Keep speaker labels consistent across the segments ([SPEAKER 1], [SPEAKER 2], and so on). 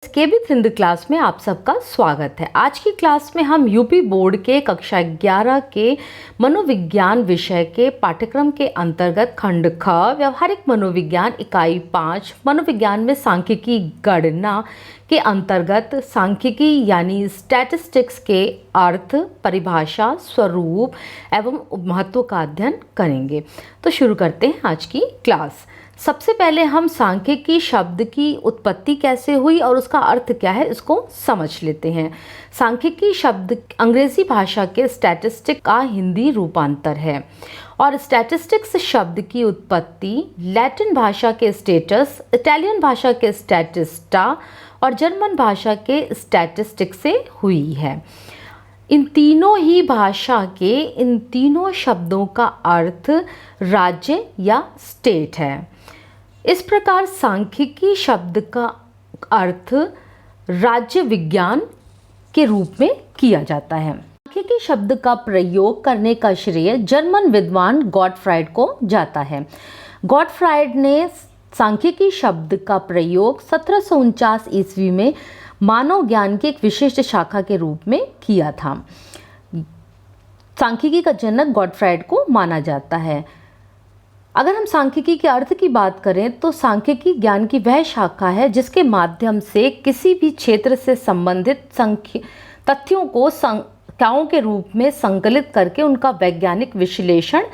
[SPEAKER 1] केबी Hindi class में आप सबका स्वागत है। आज की क्लास में हम यूपी बोर्ड के कक्षा 11 के मनोविज्ञान विषय के पाठ्यक्रम के अंतर्गत खंड ख व्यवहारिक मनोविज्ञान इकाई 5 मनोविज्ञान में सांख्यिकी गणना के अंतर्गत सांख्यिकी यानी स्टैटिस्टिक्स के अर्थ, परिभाषा, स्वरूप एवं महत्व का अध्ययन करेंगे। तो शुरू करते हैं आज की क्लास। सबसे पहले हम सांख्यिकी शब्द की उत्पत्ति कैसे हुई और उसका अर्थ क्या है इसको समझ लेते हैं। सांख्यिकी शब्द अंग्रेजी भाषा के स्टैटिस्टिक का हिंदी रूपांतर है और स्टैटिस्टिक्स शब्द की उत्पत्ति लैटिन भाषा के स्टेटस, इटालियन भाषा के स्टैटिस्टा और जर्मन भाषा के स्टैटिस्टिक से हुई है। इन तीनों ही भाषा के इन तीनों शब्दों का अर्थ राज्य या स्टेट है। इस प्रकार सांख्यिकी शब्द का अर्थ राज्य विज्ञान के रूप में किया जाता है। सांख्यिकी शब्द का प्रयोग करने का श्रेय जर्मन विद्वान गॉटफ्राइड को जाता है। गॉटफ्राइड ने सांख्यिकी शब्द का प्रयोग 1749 ईस्वी में मानव ज्ञान की एक विशिष्ट शाखा के रूप में किया था। सांख्यिकी का जनक गॉटफ्राइड को माना जाता है। अगर हम सांख्यिकी के अर्थ की बात करें तो सांख्यिकी ज्ञान की वह शाखा है जिसके माध्यम से किसी भी क्षेत्र से संबंधित तथ्यों को संख्याओं के रूप में संकलित करके उनका वैज्ञानिक विश्लेषण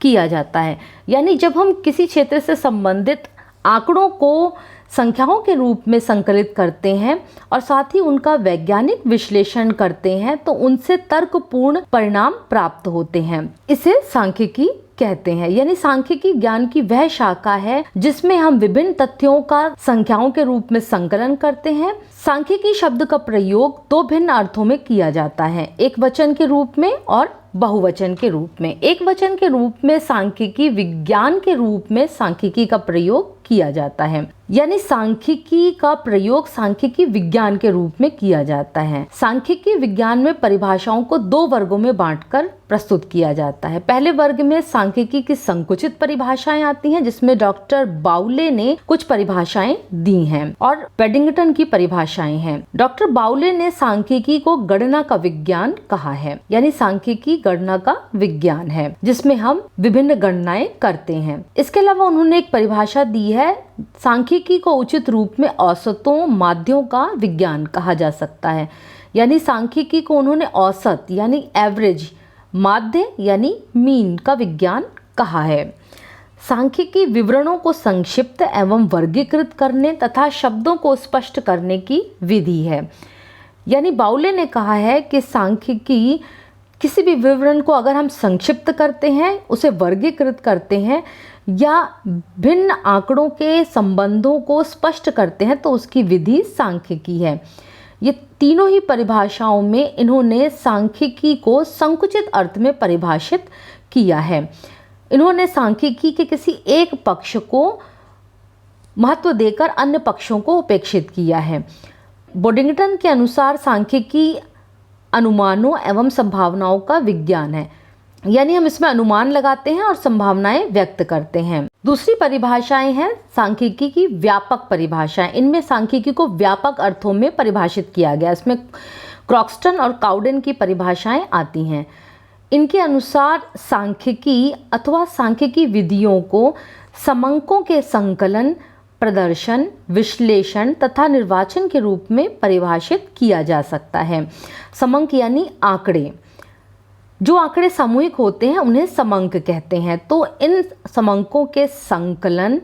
[SPEAKER 1] किया जाता है। यानी जब हम किसी क्षेत्र से संबंधित आंकड़ों को संख्याओं के रूप में संकलित करते हैं और साथ ही उनका वैज्ञानिक विश्लेषण करते हैं तो उनसे तर्कपूर्ण परिणाम प्राप्त होते हैं। इसे सांख्यिकी कहते हैं। यानी सांख्यिकी ज्ञान की वह शाखा है जिसमें हम विभिन्न तथ्यों का संख्याओं के रूप में संकलन करते हैं। सांख्यिकी शब्द का प्रयोग दो भिन्न अर्थों में किया जाता है, एक वचन के रूप में और बहुवचन के रूप में। एक वचन के रूप में सांख्यिकी विज्ञान के रूप में सांख्यिकी का प्रयोग किया जाता है। यानी सांख्यिकी का प्रयोग सांख्यिकी विज्ञान के रूप में किया जाता है। सांख्यिकी विज्ञान में परिभाषाओं को दो वर्गों में बांटकर प्रस्तुत किया जाता है। पहले वर्ग में सांख्यिकी की संकुचित परिभाषाएं आती हैं जिसमें डॉक्टर बाउले ने कुछ परिभाषाएं दी हैं और पेडिंगटन की परिभाषाएं हैं। डॉक्टर बाउले ने सांख्यिकी को गणना का विज्ञान कहा है। यानी सांख्यिकी गणना का विज्ञान है जिसमें हम विभिन्न गणनाएं करते हैं। इसके अलावा उन्होंने एक परिभाषा दी है, सांख्यिकी को उचित रूप में औसतों माध्यों का विज्ञान कहा जा सकता है। यानी सांख्यिकी को उन्होंने औसत यानी एवरेज, माध्य यानी मीन का विज्ञान कहा है। सांख्यिकी विवरणों को संक्षिप्त एवं वर्गीकृत करने तथा शब्दों को स्पष्ट करने की विधि है। यानी बाउले ने कहा है कि सांख्यिकी किसी भी विवरण को अगर हम संक्षिप्त करते हैं, उसे वर्गीकृत करते हैं या भिन्न आंकड़ों के संबंधों को स्पष्ट करते हैं तो उसकी विधि सांख्यिकी है। ये तीनों ही परिभाषाओं में इन्होंने सांख्यिकी को संकुचित अर्थ में परिभाषित किया है। इन्होंने सांख्यिकी के किसी एक पक्ष को महत्व देकर अन्य पक्षों को उपेक्षित किया है। बोडिंगटन के अनुसार सांख्यिकी अनुमानों एवं संभावनाओं का विज्ञान है। यानी हम इसमें अनुमान लगाते हैं और संभावनाएं व्यक्त करते हैं। दूसरी परिभाषाएं हैं सांख्यिकी की व्यापक परिभाषाएं। इनमें सांख्यिकी को व्यापक अर्थों में परिभाषित किया गया। इसमें क्रॉक्सटन और काउडेन की परिभाषाएं आती हैं। इनके अनुसार सांख्यिकी अथवा सांख्यिकी विधियों को समंकों के संकलन, प्रदर्शन, विश्लेषण तथा निर्वाचन के रूप में परिभाषित किया जा सकता है। समंक यानी आंकड़े, जो आंकड़े सामूहिक होते हैं उन्हें समंक कहते हैं। तो इन समंकों के संकलन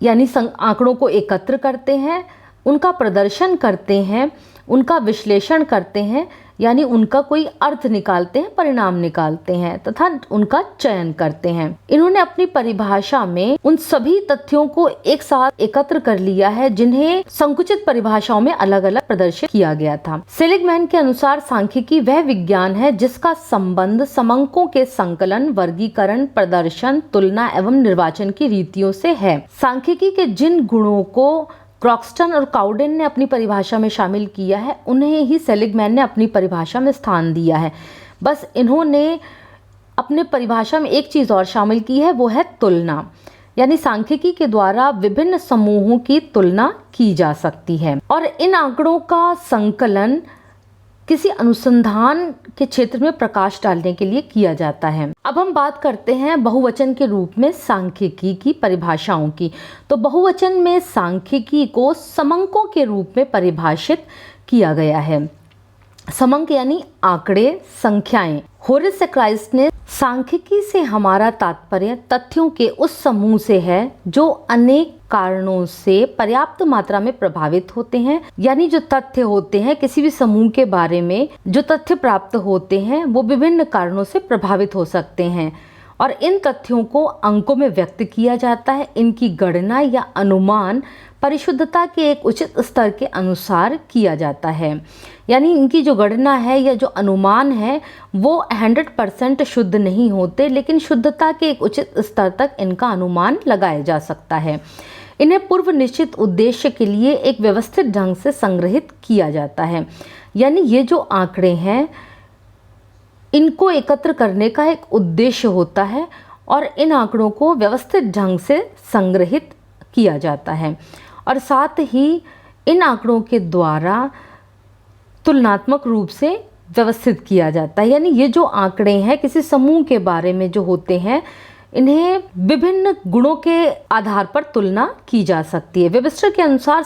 [SPEAKER 1] यानी आंकड़ों को एकत्र करते हैं, उनका प्रदर्शन करते हैं, उनका विश्लेषण करते हैं यानी उनका कोई अर्थ निकालते हैं, परिणाम निकालते हैं तथा उनका चयन करते हैं। इन्होंने अपनी परिभाषा में उन सभी तथ्यों को एक साथ एकत्र कर लिया है जिन्हें संकुचित परिभाषाओं में अलग अलग प्रदर्शित किया गया था। सेलिगमैन के अनुसार सांख्यिकी वह विज्ञान है जिसका संबंध समंकों के संकलन, वर्गीकरण, प्रदर्शन, तुलना एवं निर्वाचन की रीतियों से है। सांख्यिकी के जिन गुणों को क्रॉक्सटन और काउडेन ने अपनी परिभाषा में शामिल किया है उन्हें ही सेलिगमैन ने अपनी परिभाषा में स्थान दिया है। बस इन्होंने अपने परिभाषा में एक चीज़ और शामिल की है, वो है तुलना। यानी सांख्यिकी के द्वारा विभिन्न समूहों की तुलना की जा सकती है और इन आंकड़ों का संकलन किसी अनुसंधान के क्षेत्र में प्रकाश डालने के लिए किया जाता है। अब हम बात करते हैं बहुवचन के रूप में सांख्यिकी की परिभाषाओं की। तो बहुवचन में सांख्यिकी को समंकों के रूप में परिभाषित किया गया है। समंक यानी आंकड़े, संख्याएं। होरेस सेक्राइस्ट ने सांख्यिकी से हमारा तात्पर्य तथ्यों के उस समूह से है जो अनेक कारणों से पर्याप्त मात्रा में प्रभावित होते हैं। यानी जो तथ्य होते हैं किसी भी समूह के बारे में, जो तथ्य प्राप्त होते हैं वो विभिन्न कारणों से प्रभावित हो सकते हैं और इन तथ्यों को अंकों में व्यक्त किया जाता है। इनकी गणना या अनुमान परिशुद्धता के एक उचित स्तर के अनुसार किया जाता है। यानी इनकी जो गणना है या जो अनुमान है वो 100% शुद्ध नहीं होते, लेकिन शुद्धता के एक उचित स्तर तक इनका अनुमान लगाया जा सकता है। इन्हें पूर्व निश्चित उद्देश्य के लिए एक व्यवस्थित ढंग से संग्रहित किया जाता है। यानी ये जो आंकड़े हैं इनको एकत्र करने का एक उद्देश्य होता है और इन आंकड़ों को व्यवस्थित ढंग से संग्रहित किया जाता है और साथ ही इन आंकड़ों के द्वारा तुलनात्मक रूप से व्यवस्थित किया जाता है। यानी ये जो आंकड़े हैं किसी समूह के बारे में जो होते हैं इन्हें विभिन्न गुणों के आधार पर तुलना की जा सकती है। वेबस्टर के अनुसार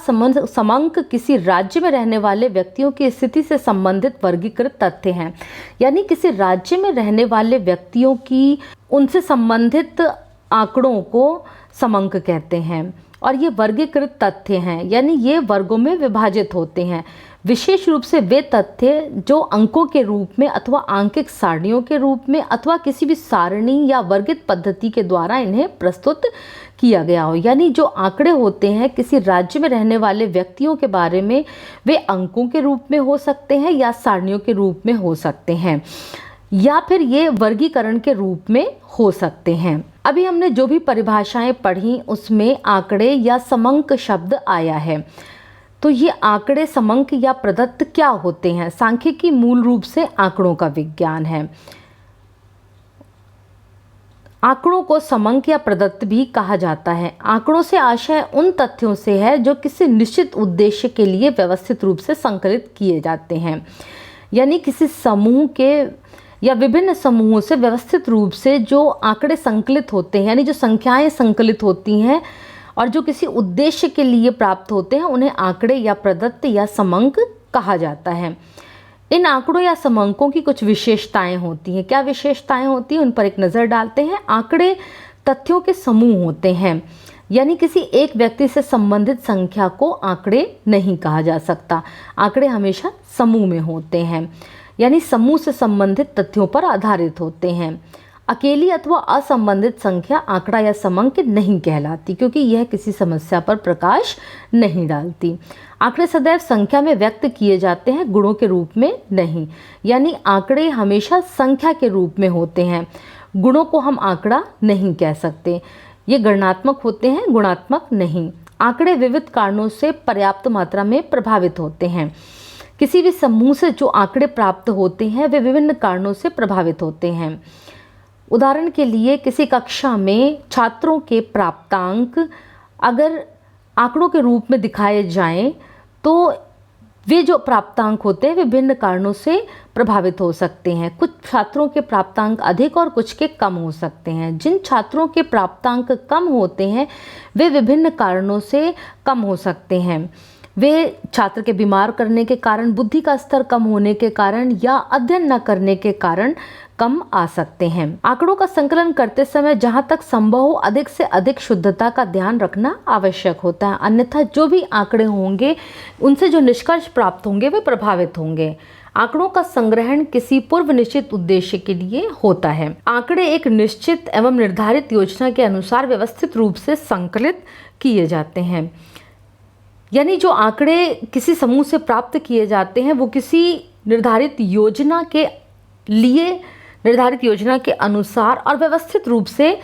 [SPEAKER 1] समंक किसी राज्य में रहने वाले व्यक्तियों की स्थिति से संबंधित वर्गीकृत तथ्य हैं। यानी किसी राज्य में रहने वाले व्यक्तियों की उनसे संबंधित आंकड़ों को समंक कहते हैं और ये वर्गीकृत तथ्य हैं। यानी ये वर्गों में विभाजित होते हैं। विशेष रूप से वे तथ्य जो अंकों के रूप में अथवा आंकिक सारणियों के रूप में अथवा किसी भी सारणी या वर्गित पद्धति के द्वारा इन्हें प्रस्तुत किया गया हो। यानी जो आंकड़े होते हैं किसी राज्य में रहने वाले व्यक्तियों के बारे में वे अंकों के रूप में हो सकते हैं या सारणियों के रूप में हो सकते हैं या फिर ये वर्गीकरण के रूप में हो सकते हैं। अभी हमने जो भी परिभाषाएं पढ़ी उसमें आंकड़े या समंक शब्द आया है। तो ये आंकड़े, समंक या प्रदत्त क्या होते हैं? सांख्यिकी मूल रूप से आंकड़ों का विज्ञान है। आंकड़ों को समंक या प्रदत्त भी कहा जाता है। आंकड़ों से आशय उन तथ्यों से है जो किसी निश्चित उद्देश्य के लिए व्यवस्थित रूप से संकलित किए जाते हैं। यानी किसी समूह के या विभिन्न समूहों से व्यवस्थित रूप से जो आंकड़े संकलित होते हैं, यानी जो संख्याएं संकलित होती हैं और जो किसी उद्देश्य के लिए प्राप्त होते हैं, उन्हें आंकड़े या प्रदत्त या समंक कहा जाता है। इन आंकड़ों या समंकों की कुछ विशेषताएं होती हैं। क्या विशेषताएं होती हैं उन पर एक नज़र डालते हैं। आंकड़े तथ्यों के समूह होते हैं। यानी किसी एक व्यक्ति से संबंधित संख्या को आंकड़े नहीं कहा जा सकता। आंकड़े हमेशा समूह में होते हैं, यानी समूह से संबंधित तथ्यों पर आधारित होते हैं। अकेली अथवा असंबंधित संख्या आंकड़ा या समंक नहीं कहलाती, क्योंकि यह किसी समस्या पर प्रकाश नहीं डालती। आंकड़े सदैव संख्या में व्यक्त किए जाते हैं, गुणों के रूप में नहीं। यानी आंकड़े हमेशा संख्या के रूप में होते हैं। गुणों को हम आंकड़ा नहीं कह सकते। ये गणनात्मक होते हैं, गुणात्मक नहीं। आंकड़े विविध कारणों से पर्याप्त मात्रा में प्रभावित होते हैं। किसी भी समूह से जो आंकड़े प्राप्त होते हैं वे विभिन्न कारणों से प्रभावित होते हैं। उदाहरण के लिए किसी कक्षा में छात्रों के प्राप्तांक अगर आंकड़ों के रूप में दिखाए जाएं तो वे जो प्राप्तांक होते हैं विभिन्न कारणों से प्रभावित हो सकते हैं। कुछ छात्रों के प्राप्तांक अधिक और कुछ के कम हो सकते हैं। जिन छात्रों के प्राप्तांक कम होते हैं वे विभिन्न कारणों से कम हो सकते हैं। वे छात्र के बीमार करने के कारण, बुद्धि का स्तर कम होने के कारण या अध्ययन न करने के कारण कम आ सकते हैं। आंकड़ों का संकलन करते समय जहां तक संभव हो अधिक से अधिक शुद्धता का ध्यान रखना आवश्यक होता है, अन्यथा जो भी आंकड़े होंगे उनसे जो निष्कर्ष प्राप्त होंगे वे प्रभावित होंगे। आंकड़ों का संग्रहण किसी पूर्व निश्चित उद्देश्य के लिए होता है। आंकड़े एक निश्चित एवं निर्धारित योजना के अनुसार व्यवस्थित रूप से संकलित किए जाते हैं। यानी जो आंकड़े किसी समूह से प्राप्त किए जाते हैं वो किसी निर्धारित योजना के लिए, निर्धारित योजना के अनुसार और व्यवस्थित रूप से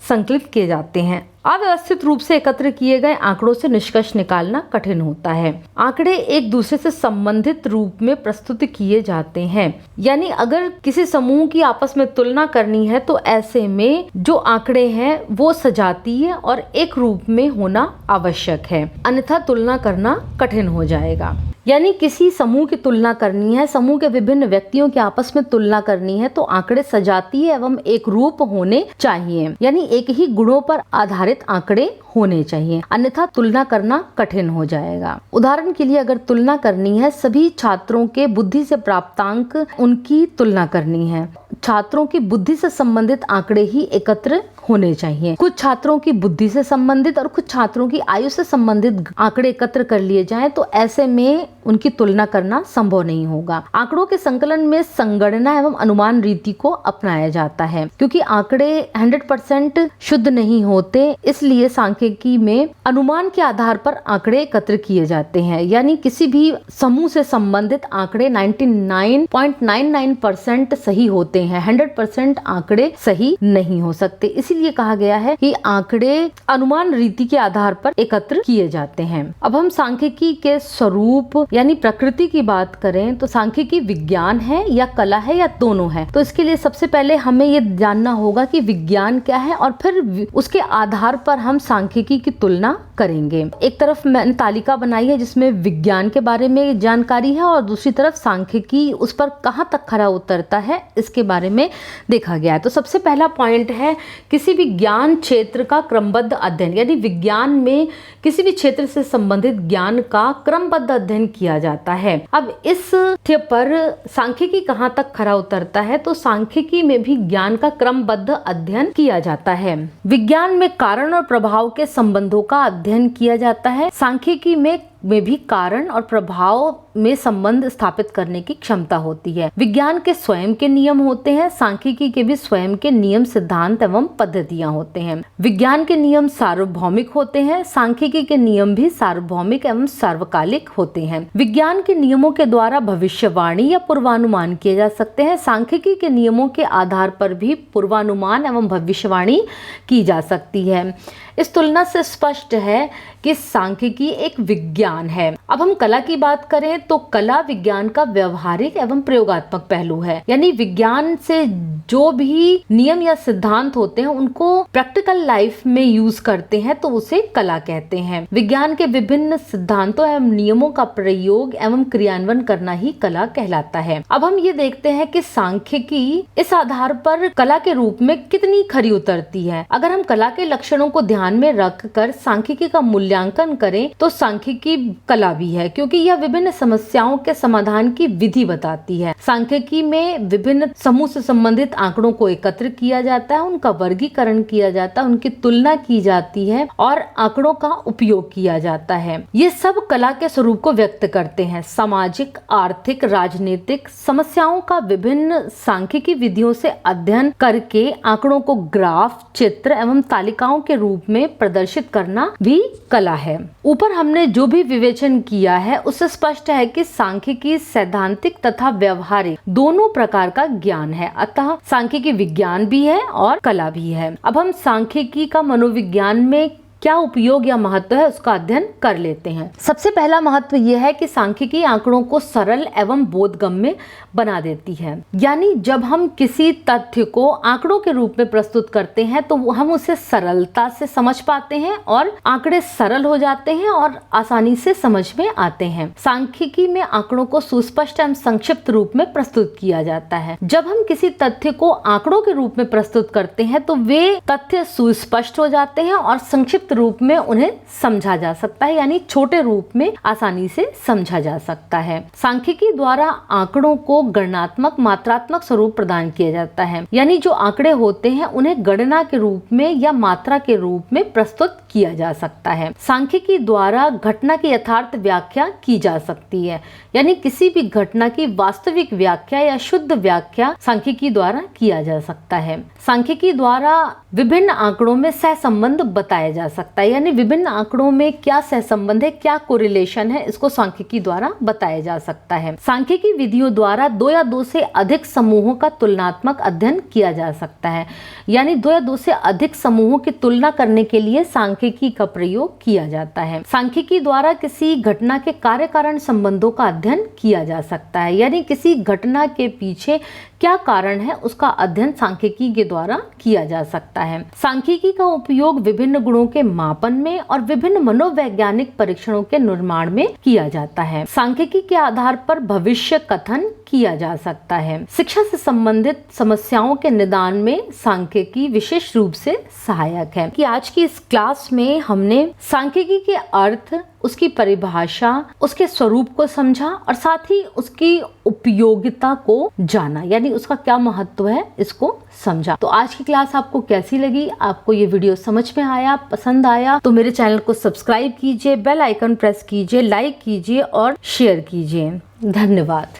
[SPEAKER 1] संकलित किए जाते हैं। अव्यवस्थित रूप से एकत्र किए गए आंकड़ों से निष्कर्ष निकालना कठिन होता है। आंकड़े एक दूसरे से संबंधित रूप में प्रस्तुत किए जाते हैं, यानी अगर किसी समूह की आपस में तुलना करनी है तो ऐसे में जो आंकड़े हैं वो सजातीय और एक रूप में होना आवश्यक है, अन्यथा तुलना करना कठिन हो जाएगा। यानी किसी समूह की तुलना करनी है, समूह के विभिन्न व्यक्तियों की आपस में तुलना करनी है तो आंकड़े सजातीय एवं एक रूप होने चाहिए, यानी एक ही गुणों पर आधारित आंकड़े होने चाहिए, अन्यथा तुलना करना कठिन हो जाएगा। उदाहरण के लिए अगर तुलना करनी है, सभी छात्रों के बुद्धि से प्राप्तांक उनकी तुलना करनी है, छात्रों की बुद्धि से संबंधित आंकड़े ही एकत्र होने चाहिए। कुछ छात्रों की बुद्धि से संबंधित और कुछ छात्रों की आयु से संबंधित आंकड़े एकत्र कर लिए जाएं तो ऐसे में उनकी तुलना करना संभव नहीं होगा। आंकड़ों के संकलन में संगणना एवं अनुमान रीति को अपनाया जाता है, क्योंकि आंकड़े 100% शुद्ध नहीं होते, इसलिए सांख्यिकी में अनुमान के आधार पर आंकड़े एकत्र किए जाते हैं, यानी किसी भी समूह से संबंधित आंकड़े 99.99% सही होते हैं, 100% आंकड़े सही नहीं हो सकते। इसीलिए कहा गया है कि आंकड़े अनुमान रीति के आधार पर एकत्र किए जाते हैं। अब हम सांख्यिकी के स्वरूप यानी प्रकृति की बात करें तो सांख्यिकी विज्ञान है या कला है या दोनों है। तो इसके लिए सबसे पहले हमें ये जानना होगा कि विज्ञान क्या है और फिर उसके आधार पर हम सांख्यिकी की तुलना करेंगे। एक तरफ मैंने तालिका बनाई है जिसमें विज्ञान के बारे में जानकारी है और दूसरी तरफ सांख्यिकी उस पर कहाँ तक खरा उतरता है इसके बारे में देखा गया है। तो सबसे पहला पॉइंट है किसी भी ज्ञान क्षेत्र का क्रमबद्ध अध्ययन, यानी विज्ञान में किसी भी क्षेत्र से संबंधित ज्ञान का क्रमबद्ध अध्ययन किया जाता है। अब इस पर सांख्यिकी कहाँ तक खरा उतरता है, तो सांख्यिकी में भी ज्ञान का क्रमबद्ध अध्ययन किया जाता है। विज्ञान में कारण और प्रभाव के संबंधों का अध्ययन किया जाता है, सांख्यिकी में भी कारण और प्रभाव में संबंध स्थापित करने की क्षमता होती है। विज्ञान के स्वयं के नियम होते हैं, सांख्यिकी के भी स्वयं के नियम, सिद्धांत एवं पद्धतियां होते हैं। विज्ञान के नियम सार्वभौमिक होते हैं, सांख्यिकी के नियम भी सार्वभौमिक एवं सार्वकालिक होते हैं। विज्ञान के नियमों के द्वारा भविष्यवाणी या पूर्वानुमान किए जा सकते हैं, सांख्यिकी के नियमों के आधार पर भी पूर्वानुमान एवं भविष्यवाणी की जा सकती है। इस तुलना से स्पष्ट है कि सांख्यिकी एक विज्ञान है। अब हम कला की बात करें तो कला विज्ञान का व्यवहारिक एवं प्रयोगात्मक पहलू है, यानी विज्ञान से जो भी नियम या सिद्धांत होते हैं उनको प्रैक्टिकल लाइफ में यूज करते हैं तो उसे कला कहते हैं। विज्ञान के विभिन्न सिद्धांतों एवं नियमों का प्रयोग एवं क्रियान्वयन करना ही कला कहलाता है। अब हम ये देखते हैं कि सांख्यिकी इस आधार पर कला के रूप में कितनी खरी उतरती है। अगर हम कला के लक्षणों को ध्यान में रखकर सांख्यिकी का मूल्यांकन करें तो सांख्यिकी कला भी है, क्योंकि यह विभिन्न समस्याओं के समाधान की विधि बताती है। सांख्यिकी में विभिन्न समूह से संबंधित आंकड़ों को एकत्र किया जाता है, उनका वर्गीकरण किया जाता है, उनकी तुलना की जाती है और आंकड़ों का उपयोग किया जाता है। ये सब कला के स्वरूप को व्यक्त करते हैं। सामाजिक, आर्थिक, राजनीतिक समस्याओं का विभिन्न सांख्यिकी विधियों से अध्ययन करके आंकड़ों को ग्राफ, चित्र एवं तालिकाओं के रूप में प्रदर्शित करना भी कला है। ऊपर हमने जो भी विवेचन किया है उससे स्पष्ट है कि सांख्यिकी सैद्धांतिक तथा व्यवहारिक दोनों प्रकार का ज्ञान है, अतः सांख्यिकी विज्ञान भी है और कला भी है। अब हम सांख्यिकी का मनोविज्ञान में क्या उपयोग या महत्व है उसका अध्ययन कर लेते हैं। सबसे पहला महत्व यह है कि सांख्यिकी आंकड़ों को सरल एवं बोधगम्य बना देती है, यानी जब हम किसी तथ्य को आंकड़ों के रूप में प्रस्तुत करते हैं तो हम उसे सरलता से समझ पाते हैं और आंकड़े सरल हो जाते हैं और आसानी से समझ में आते हैं। सांख्यिकी में आंकड़ों को सुस्पष्ट एवं संक्षिप्त रूप में प्रस्तुत किया जाता है। जब हम किसी तथ्य को आंकड़ों के रूप में प्रस्तुत करते हैं तो वे तथ्य सुस्पष्ट हो जाते हैं और संक्षिप्त रूप में उन्हें समझा जा सकता है, यानी छोटे रूप में आसानी से समझा जा सकता है। सांख्यिकी द्वारा आंकड़ों को गणनात्मक, मात्रात्मक स्वरूप प्रदान किया जाता है, यानी जो आंकड़े होते हैं उन्हें गणना के रूप में या मात्रा के रूप में प्रस्तुत किया जा सकता है। सांख्यिकी द्वारा घटना की यथार्थ व्याख्या की जा सकती है, यानी किसी भी घटना की वास्तविक व्याख्या या शुद्ध व्याख्या सांख्यिकी द्वारा किया जा सकता है। सांख्यिकी द्वारा विभिन्न आंकड़ों में सहसंबंध बताया जा सकता है, यानी विभिन्न आंकड़ों में क्या सहसंबंध है, क्या कोरिलेशन है, इसको सांख्यिकी द्वारा बताया जा सकता है। सांख्यिकी विधियों द्वारा 2 या 2 से अधिक समूहों का तुलनात्मक अध्ययन किया जा सकता है, यानी 2 या 2 से अधिक समूहों की तुलना करने के लिए सांख्यिकी का प्रयोग किया जाता है। सांख्यिकी द्वारा किसी घटना के कार्य कारण संबंधों का अध्ययन किया जा सकता है, यानी किसी घटना के पीछे क्या कारण है उसका अध्ययन सांख्यिकी के द्वारा किया जा सकता है। सांख्यिकी का उपयोग विभिन्न गुणों के मापन में और विभिन्न मनोवैज्ञानिक परीक्षणों के निर्माण में किया जाता है। सांख्यिकी के आधार पर भविष्य कथन किया जा सकता है। शिक्षा से संबंधित समस्याओं के निदान में सांख्यिकी विशेष रूप से सहायक है। कि आज की इस क्लास में हमने सांख्यिकी के अर्थ, उसकी परिभाषा, उसके स्वरूप को समझा और साथ ही उसकी उपयोगिता को जाना, यानी उसका क्या महत्व है इसको समझा। तो आज की क्लास आपको कैसी लगी? आपको ये वीडियो समझ में आया, पसंद आया तो मेरे चैनल को सब्सक्राइब कीजिए, बेल आइकन प्रेस कीजिए, लाइक कीजिए और शेयर कीजिए। धन्यवाद।